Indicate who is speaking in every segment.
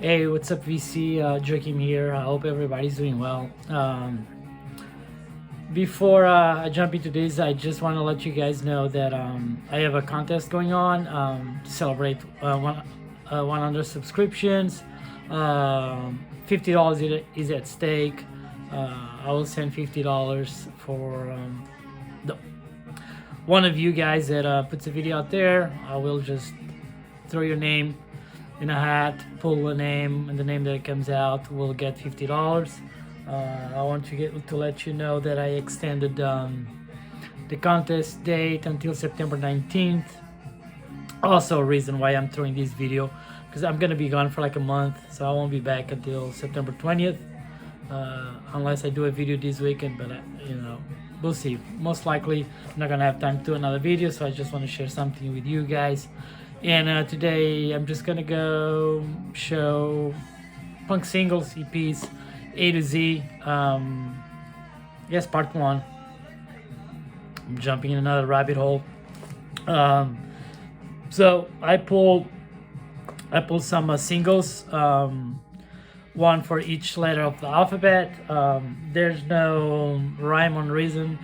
Speaker 1: Hey, what's up, VC? Joakim here. I hope everybody's doing well. Before I jump into this, I just want to let you guys know that I have a contest going on to celebrate 100 subscriptions. $50 is at stake. I will send $50 for one of you guys that puts a video out there. I will just throw your name in a hat, pull a name, and the name that comes out will get $50. I want to let you know that I extended the contest date until September 19th. Also a reason why I'm throwing this video, because I'm gonna be gone for like a month, so I won't be back until September 20th, unless I do a video this weekend, but we'll see. Most likely I'm not gonna have time to do another video, so I just want to share something with you guys. And today I'm just gonna go show punk singles, EPs, A to Z. Yes, part one. I'm jumping in another rabbit hole. So I pulled some singles, one for each letter of the alphabet. There's no rhyme or reason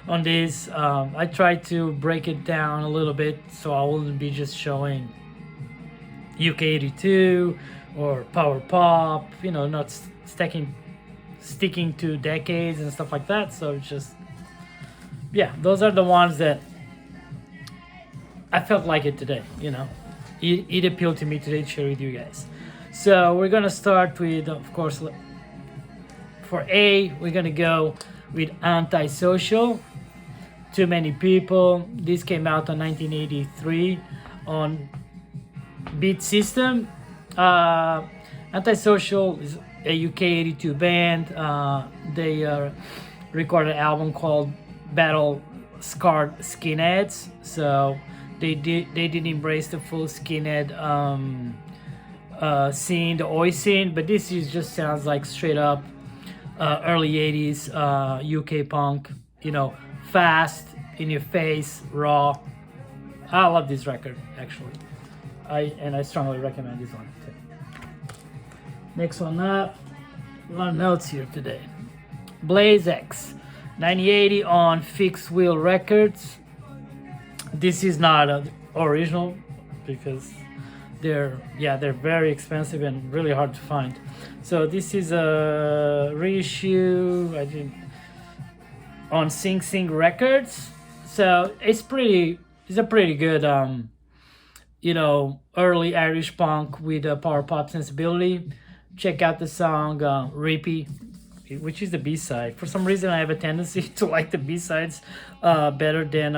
Speaker 1: on this. I tried to break it down a little bit so I wouldn't be just showing UK 82 or power pop, not sticking to decades and stuff like that. So just, yeah, those are the ones that I felt like it today. It appealed to me today to share with you guys. So we're gonna start with, of course, for A, we're gonna go with Antisocial. Too Many People. This came out in 1983 on Beat System. Antisocial is a UK 82 band. They recorded an album called Battle Scarred Skinheads. So they did embrace the full skinhead scene, the oi scene, but this just sounds like straight up early 80s UK punk, fast, in your face, raw. I love this record, actually. I strongly recommend this one too. Next one up, a lot of notes here today. Blazex, 1980 on Fixed Wheel Records. This is not original because they're very expensive and really hard to find. So this is a reissue, I think, on Sing Sing Records. So it's a pretty good early Irish punk with a power pop sensibility. Check out the song Reapy, which is the B-side. For some reason I have a tendency to like the B-sides better than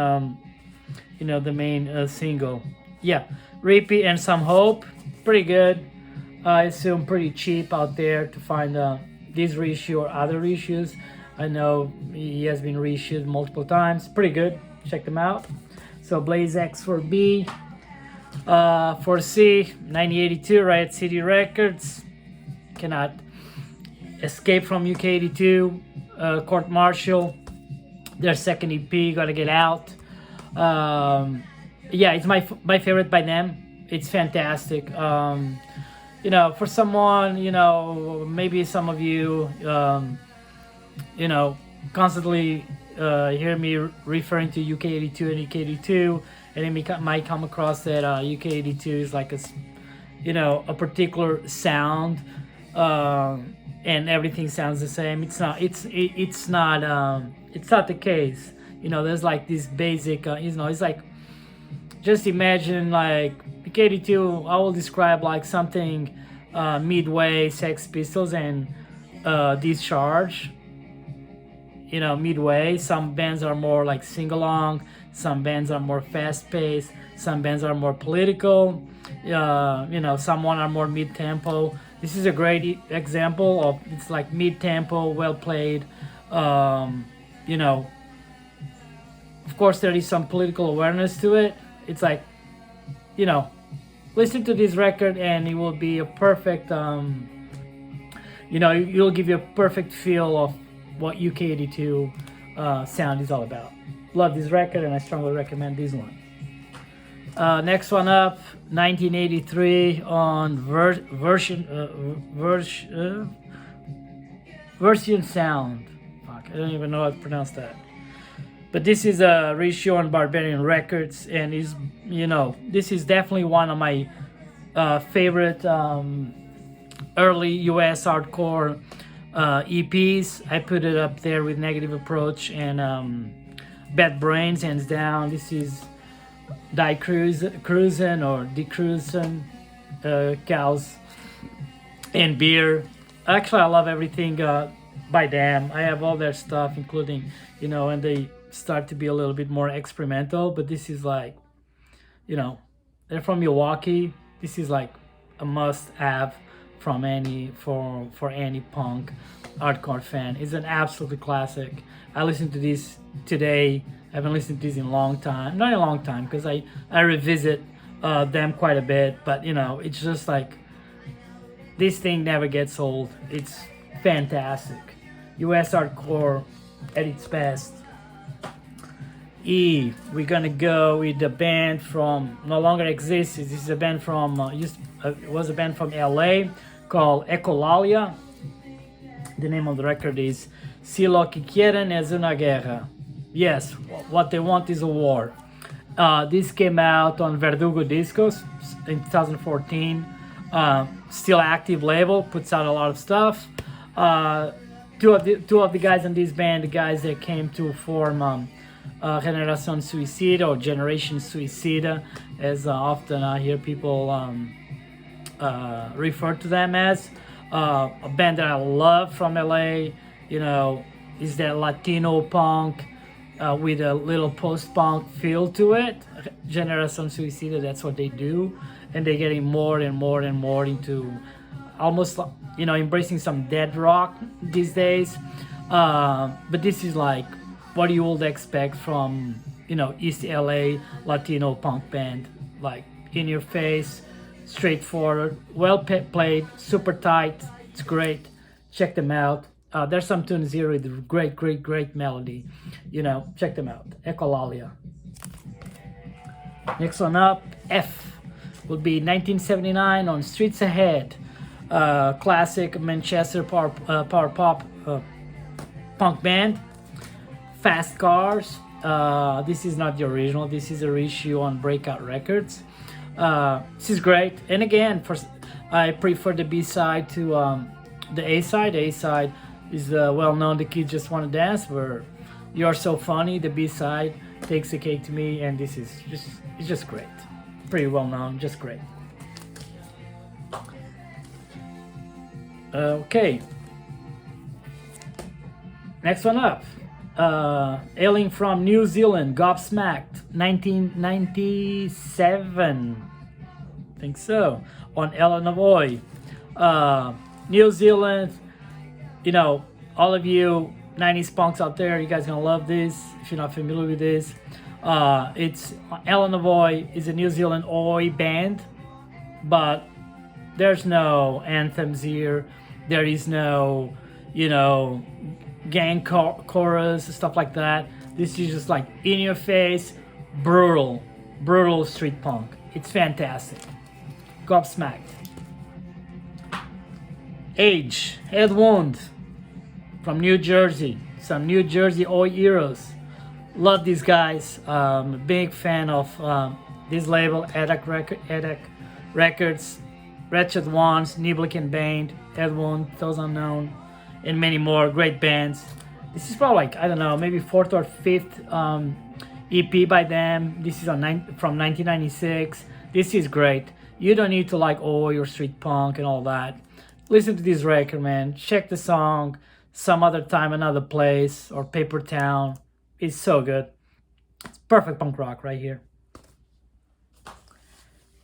Speaker 1: the main single. Yeah, Reapy and Some Hope, pretty good. I assume pretty cheap out there to find this reissue or other reissues. I know he has been reissued multiple times. Pretty good. Check them out. So Blazex for B. For C, 1982, Riot City Records. Cannot escape from UK 82. Court Martial. Their second EP, Gotta Get Out. It's my favorite by them. It's fantastic. For someone, maybe some of you, constantly hear me referring to UK 82 and UK 82, and it might come across that UK 82 is like a particular sound, and everything sounds the same. It's not the case. There's like this basic, it's like, just imagine like UK 82. I will describe like something midway Sex Pistols and Discharge. Midway. Some bands are more like sing-along, some bands are more fast-paced, some bands are more political, some are more mid-tempo. This is a great example of, it's like mid-tempo, well played. Of course there is some political awareness to it. It's like, listen to this record and it will be a perfect, you'll give you a perfect feel of what UK 82 sound is all about. Love this record and I strongly recommend this one. Next one up, 1983 on version sound. Fuck, I don't even know how to pronounce that. But this is a Reissues and Barbarian Records, and is, you know, this is definitely one of my favorite early US hardcore EPs. I put it up there with Negative Approach and Bad Brains, hands down. This is Die Kreuzen or Die Kreuzen, Cows and Beer. Actually, I love everything by them. I have all their stuff, including, you know, and they start to be a little bit more experimental, but this is like, you know, they're from Milwaukee. This is like a must-have from any for any punk hardcore fan. It's an absolute classic. I listened to this today. I haven't listened to this in a long time. Not a long time, because I revisit them quite a bit. But, you know, it's just like, this thing never gets old. It's fantastic. US hardcore at its best. We're gonna go with the band from no longer exists. This is a band from it was a band from LA called Echolalia. The name of the record is Si lo que quieren es una guerra. Yes, what they want is a war. This came out on Verdugo Discos in 2014. Still active label, puts out a lot of stuff. Two of the guys in this band, the guys that came to form Generación Suicida or Generation Suicida, as often I hear people refer to them as. A band that I love from LA, you know, is that Latino punk with a little post-punk feel to it. Generación Suicida, that's what they do, and they're getting more and more and more into almost, you know, embracing some dead rock these days. But this is like what you would expect from, you know, East LA Latino punk band. Like, in your face, straightforward, well played, super tight. It's great. Check them out. There's some tunes here with great melody. You know, check them out. Echolalia. Next one up, F, will be 1979 on Streets Ahead. Classic Manchester power pop punk band. Fast Cars. This is not the original. This is a reissue on Breakout Records. This is great. And again, I prefer the B-side to the A-side. The A-side is well-known, The Kids Just Want to Dance, where You're So Funny. The B-side takes the cake to me, and this is it's just great. Pretty well-known, just great. Okay. Next one up. Hailing from New Zealand, Gobsmax, 1997. I think so. On Illinois. New Zealand, you know, all of you 90s punks out there, you guys gonna love this if you're not familiar with this. It's Illinois is a New Zealand Oi band, but there's no anthems here. There is no, you know, gang chorus, stuff like that. This is just like in your face, brutal street punk. It's fantastic. Gobsmack. Age, Head Wound from New Jersey. Some New Jersey Oi heroes. Love these guys. Big fan of this label, Edek Records, Wretched Ones, Niblican Band, Head Wound, Those Unknown, and many more great bands. This is probably like, I don't know, maybe 4th or 5th EP by them. This is from 1996. This is great. You don't need to like Oi or street punk and all that. Listen to this record, man. Check the song Some Other Time, Another Place or Paper Town. It's so good. It's perfect punk rock right here.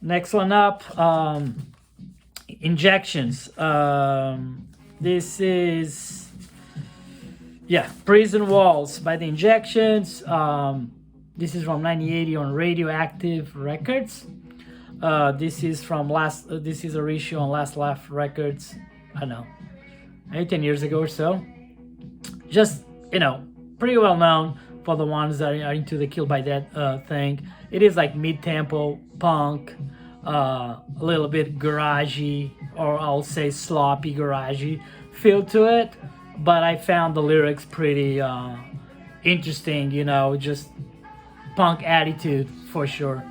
Speaker 1: Next one up, Injections. This is, Prison Walls by the Injections. This is from 1980 on Radioactive Records. This is a reissue on Last Laugh Records. I don't know, maybe 10 years ago or so. Just, you know, pretty well known for the ones that are into the Kill by Death thing. It is like mid-tempo punk, a little bit garagey, or I'll say sloppy garagey feel to it. But I found the lyrics pretty interesting, you know, just punk attitude for sure.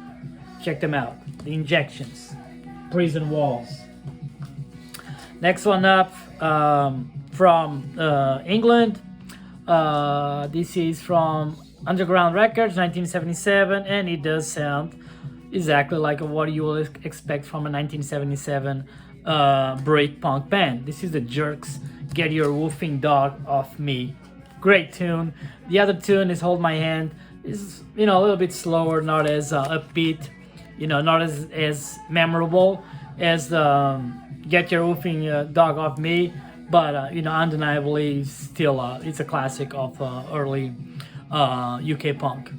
Speaker 1: Check them out. The Injections, Prison Walls. Next one up, from England. This is from Underground Records, 1977, and it does sound exactly like what you will expect from a 1977 break punk band. This is the Jerks, Get Your Woofing Dog Off Me. Great tune. The other tune is Hold My Hand. Is, you know, a little bit slower, not as upbeat, you know, not as memorable as the Get Your Woofing Dog Off Me, but you know, undeniably still it's a classic of early UK punk.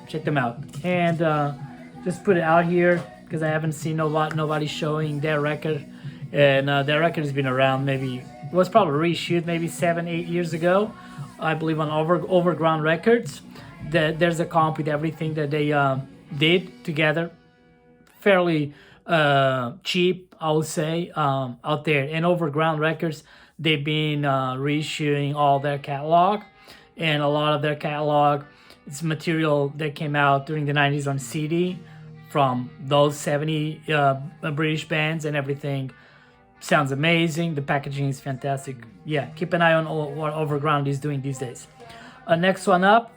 Speaker 1: Check them out, and just put it out here because I haven't seen nobody showing their record, and their record has been around, maybe it was probably reissued maybe 7-8 years ago, I believe, on Overground Records. There's a comp with everything that they did together, fairly cheap, I would say, out there. And Overground Records, they've been reissuing all their catalog, and a lot of their catalog, it's material that came out during the 90s on CD from those 70 British bands, and everything sounds amazing. The packaging is fantastic. Yeah, keep an eye on what Overground is doing these days. Next one up,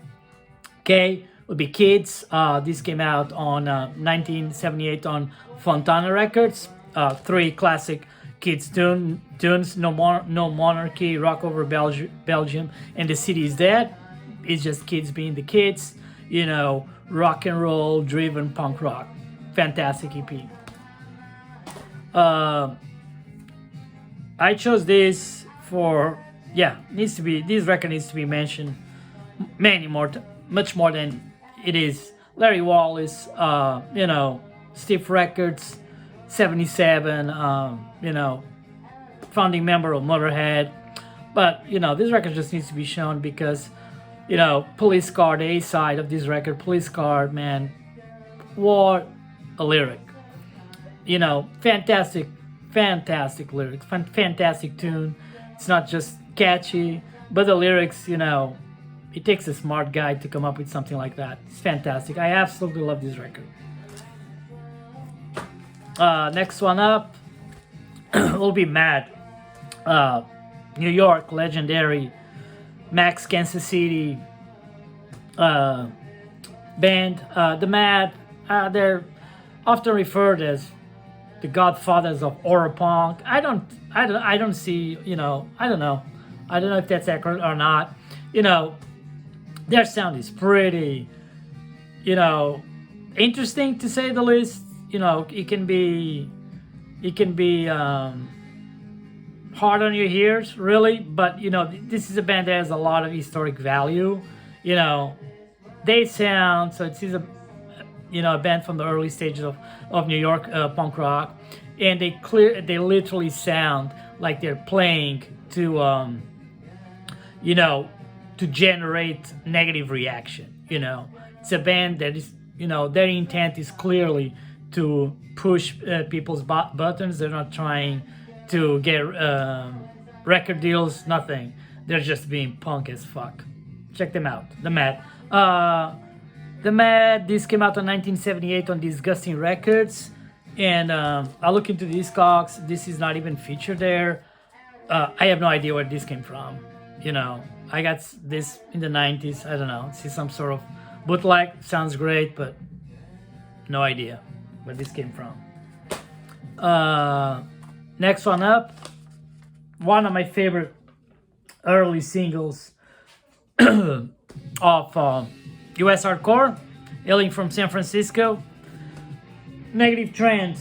Speaker 1: okay, would be Kids. This came out on 1978 on Fontana Records. 3 classic Kids tunes: No Monarchy, Rock Over Belgium, and The City Is Dead. It's just kids being the kids, you know, rock and roll driven punk rock. Fantastic EP. I chose this for, this record needs to be mentioned much more than it is. Larry Wallis, you know, Stiff Records, 77, you know, founding member of Motorhead. But, you know, this record just needs to be shown because, you know, Police Car, the A side of this record, Police Car, man, what a lyric. You know, fantastic lyrics, fantastic tune. It's not just catchy, but the lyrics, you know, it takes a smart guy to come up with something like that. It's fantastic. I absolutely love this record. Next one up will be Mad. New York, legendary Max Kansas City band. The Mad, they're often referred as the godfathers of horror punk. I don't see, you know, I don't know if that's accurate or not. You know, their sound is pretty, you know, interesting to say the least. You know, it can be hard on your ears, really, but you know, this is a band that has a lot of historic value. You know, they sound, so it's a, you know, a band from the early stages of New York punk rock, and they literally sound like they're playing to you know, to generate negative reaction. You know, it's a band that is, you know, their intent is clearly to push people's buttons. They're not trying to get record deals, nothing. They're just being punk as fuck. Check them out. The Mad. The Mad, this came out in 1978 on Disgusting Records. And I look into Discogs. This is not even featured there. I have no idea where this came from. You know, I got this in the 90s. I don't know. See some sort of bootleg. Sounds great, but no idea where this came from. Next one up, one of my favorite early singles of US hardcore, hailing from San Francisco, Negative Trend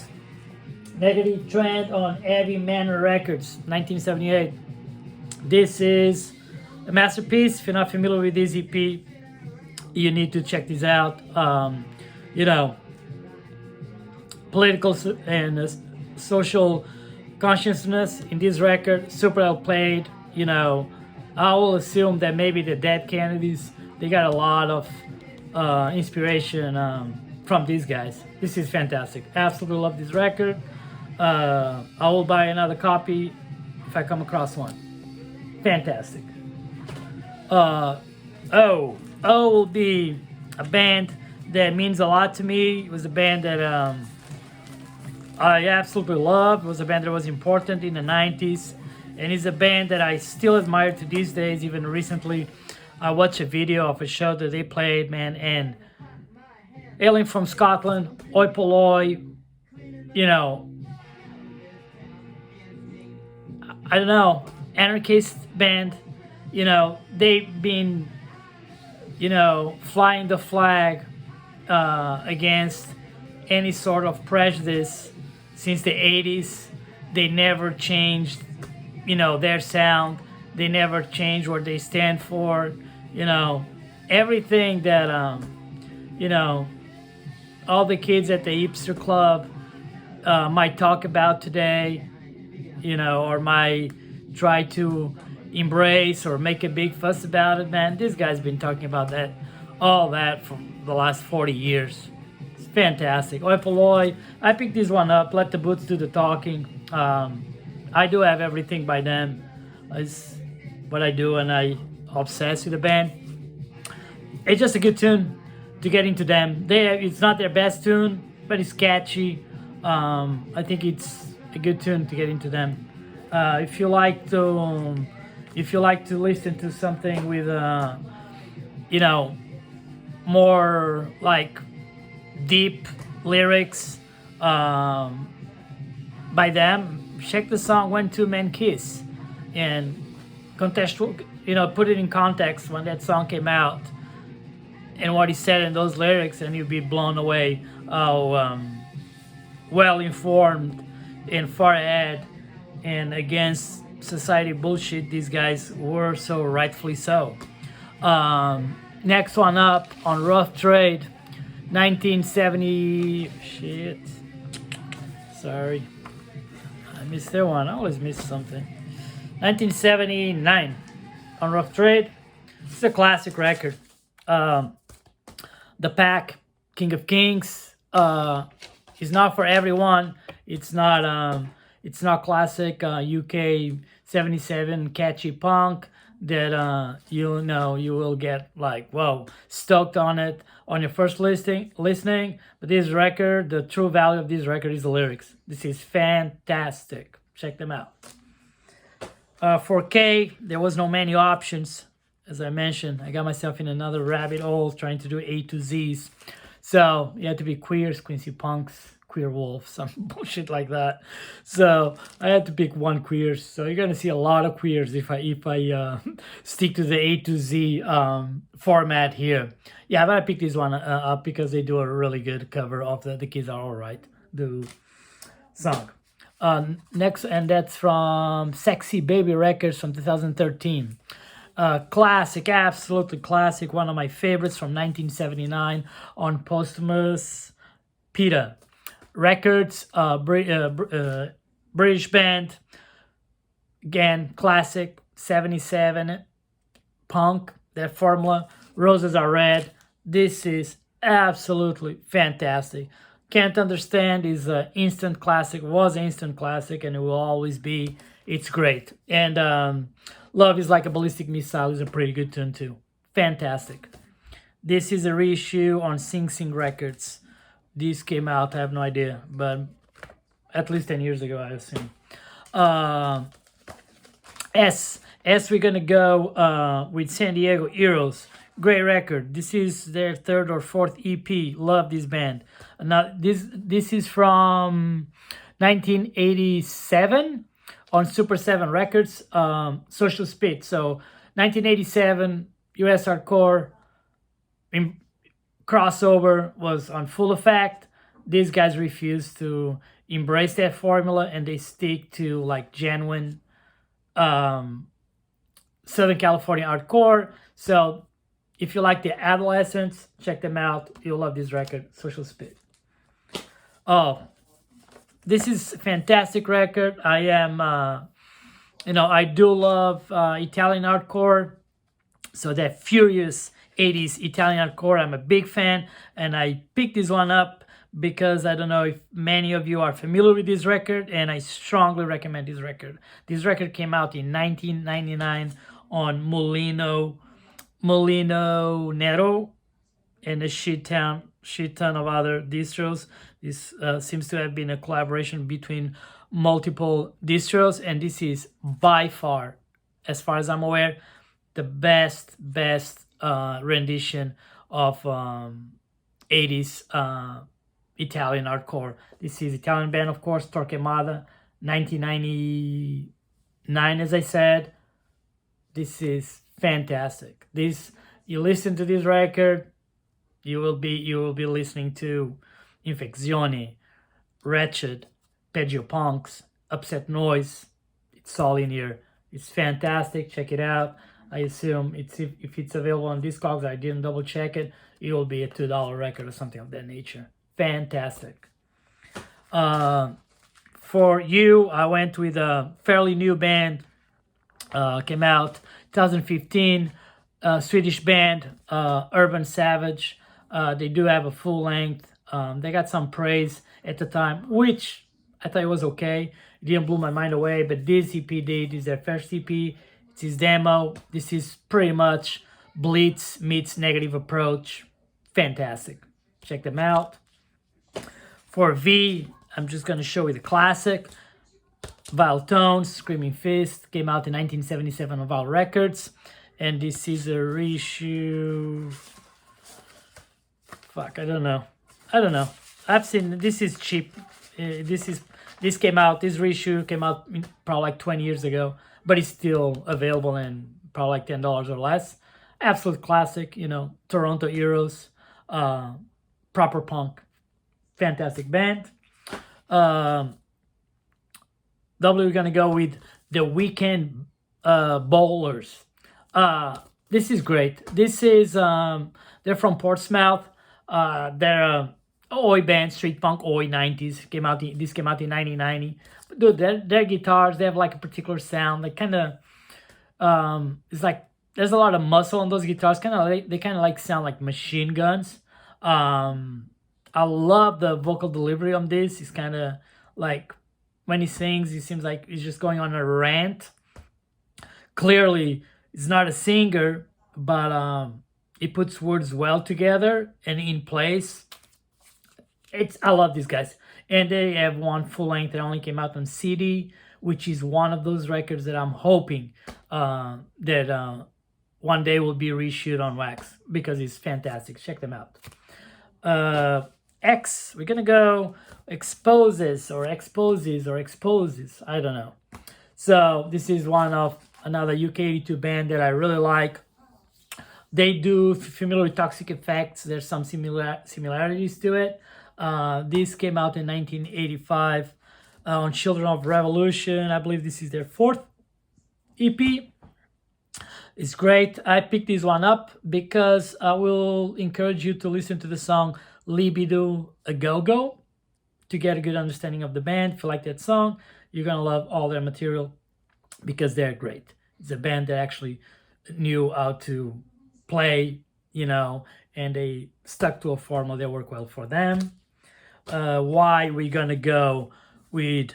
Speaker 1: on Heavy Manor Records, 1978. This is a masterpiece. If you're not familiar with this EP, you need to check this out. You know, political and social consciousness in this record, super well played. You know, I will assume that maybe the Dead Kennedys They got a lot of inspiration from these guys. This is fantastic. Absolutely love this record. I will buy another copy if I come across one. Fantastic. O will be a band that means a lot to me. It was a band that I absolutely love. It was a band that was important in the 90s, and it's a band that I still admire to these days. Even recently, I watched a video of a show that they played, man, and hailing from Scotland, Oi Polloi, you know, I don't know, anarchist band, you know, they've been, you know, flying the flag against any sort of prejudice since the 80s. They never changed, you know, their sound. They never changed what they stand for. You know, everything that, you know, all the kids at the hipster club might talk about today, you know, or might try to embrace or make a big fuss about it, man. This guy's been talking about that, all that for the last 40 years. It's fantastic. Oi Polloi, I picked this one up. Let the Boots do the talking. I do have everything by them. It's what I do, and I obsess with the band. It's just a good tune to get into them. It's not their best tune, but it's catchy. I think it's a good tune to get into them. If you like to listen to something with you know, more like deep lyrics by them, check the song "When Two Men Kiss" and contextual, you know, put it in context when that song came out and what he said in those lyrics, and you'll be blown away how well informed and far ahead and against society bullshit these guys were, so rightfully so. Next one up on Rough Trade, 1970. Shit. Sorry. I missed that one. I always miss something. 1979 on Rough Trade. It's a classic record. The Pack, King of Kings, is not for everyone. It's not classic UK 77 catchy punk that you know you will get like, whoa, stoked on it on your first listening. But this record, the true value of this record is the lyrics. This is fantastic. Check them out. For K, there was no menu options. As I mentioned, I got myself in another rabbit hole trying to do A to Z's. So you had to be queers, Quincy Punx, Queer Wolf, some bullshit like that. So I had to pick one queers. So you're gonna see a lot of queers if I stick to the A to Z format here. Yeah, but I picked this one up because they do a really good cover of the Kids Are Alright, the song. Next, and that's from Sexy Baby Records from 2013. Classic, absolutely classic. One of my favorites from 1979 on Posthumous PETA Records. British band. Again, classic 77 punk. That formula. Roses Are Red. This is absolutely fantastic. Can't Understand is an instant classic. Was an instant classic, and it will always be. It's great. And Love Is Like a Ballistic Missile is a pretty good tune too. Fantastic. This is a reissue on Sing Sing Records. This came out, I have no idea, but at least 10 years ago, I assume. We're gonna go with San Diego Heroes. Great record. This is their third or fourth EP. Love this band. Now this is from 1987 on Super 7 Records. Social Spit. So 1987 US hardcore crossover was on full effect. These guys refuse to embrace that formula, and they stick to like genuine Southern California hardcore. So if you like the Adolescents, check them out. You'll love this record, Social Spit. Oh, this is a fantastic record. I am, I do love Italian hardcore. So that Furious 80s Italian hardcore. I'm a big fan, and I picked this one up because I don't know if many of you are familiar with this record, and I strongly recommend this record. This record came out in 1999 on Molino Nero, and a shit ton of other distros. This seems to have been a collaboration between multiple distros, and this is by far, as far as I'm aware, the best rendition of 80s Italian hardcore. This is Italian band, of course, Turchi Matta, 1999, as I said. This is fantastic. This, you listen to this record, you will be listening to Infezione, Wretched, Quincy Punx, Upset Noise. It's all in here. It's fantastic. Check it out. I assume if it's available on Discogs, I didn't double check it. It will be a $2 record or something of that nature. Fantastic. For you, I went with a fairly new band. Came out 2015. Swedish band, Urban Savage. They do have a full length. They got some praise at the time, which I thought it was okay. It didn't blow my mind away, but this EP did. This is their first EP. It's his demo. This is pretty much Blitz meets Negative Approach. Fantastic. Check them out. For V, I'm just going to show you the classic. Viletones, Screaming Fist, came out in 1977 on Val Records. And this is a reissue. Fuck, I don't know. I've seen, this is cheap. This reissue came out probably like 20 years ago, but it's still available and probably like $10 or less. Absolute classic, you know, Toronto Heroes, proper punk, fantastic band. We're gonna go with The Weekend Bowlers. This is great. This is they're from Portsmouth. They're a Oi band, street punk, Oi 90s. This came out in 1990. But dude, their guitars, they have like a particular sound. They kind of it's like there's a lot of muscle on those guitars. They kind of like sound like machine guns. I love the vocal delivery on this. It's kind of like when he sings, it seems like he's just going on a rant. Clearly, he's not a singer, but he puts words well together and in place. I love these guys. And they have one full length that only came out on CD, which is one of those records that I'm hoping that one day will be reissued on wax because it's fantastic. Check them out. We're gonna go Xposes, I don't know. So this is another UK82 band that I really like. They do familiar with Toxic Effects. There's some similarities to it. This came out in 1985 on Children of Revolution. I believe this is their fourth EP. It's great. I picked this one up because I will encourage you to listen to the song Libido A Go-Go to get a good understanding of the band. If you like that song, you're going to love all their material because they're great. It's a band that actually knew how to play, and they stuck to a formula that worked well for them. Why we're going to go with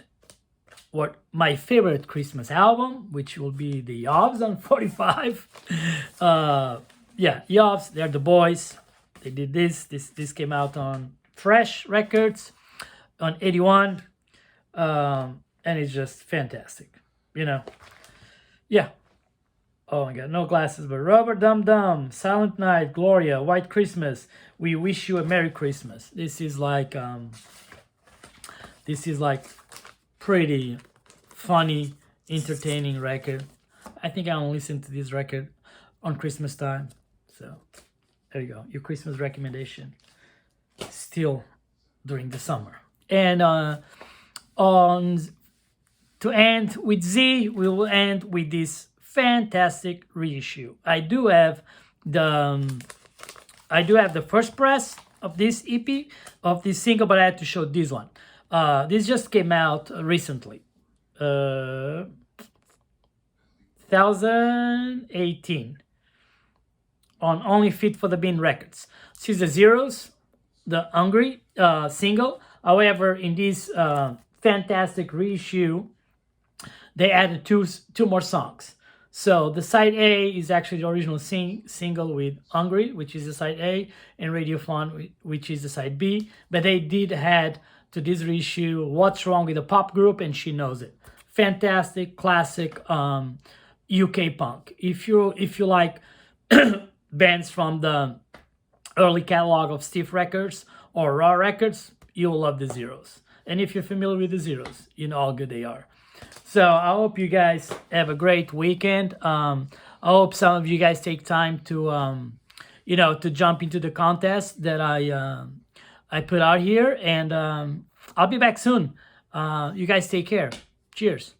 Speaker 1: what my favorite Christmas album, which will be the Yobs on 45. Yobs, they're the boys. They did this. This came out on Fresh Records on 81. And it's just fantastic. Yeah. Oh my God, no glasses, but Rubber Dum Dum, Silent Night, Gloria, White Christmas, We Wish You a Merry Christmas. This is like pretty funny, entertaining record. I think I'll listen to this record on Christmas time. So there you go, your Christmas recommendation. Still during the summer. And to end with Z, we will end with this fantastic reissue. I do have the first press of this EP, of this single, but I had to show this one. This just came out recently, 2018 on Only Fit for the Bean Records. She's the Zeros, the Hungry single. However, in this fantastic reissue, they added two more songs. So the side A is actually the original single with Hungry, which is the side A, and Radio Fun, which is the side B. But they did add to this reissue What's Wrong with the Pop Group, and She Knows It. Fantastic, classic UK punk. If you like bands from the early catalog of Stiff Records or Raw Records, you'll love the Zeros. And if you're familiar with the Zeros, you know how good they are. So I hope you guys have a great weekend. I hope some of you guys take time to, to jump into the contest that I put out here. And I'll be back soon. You guys take care. Cheers.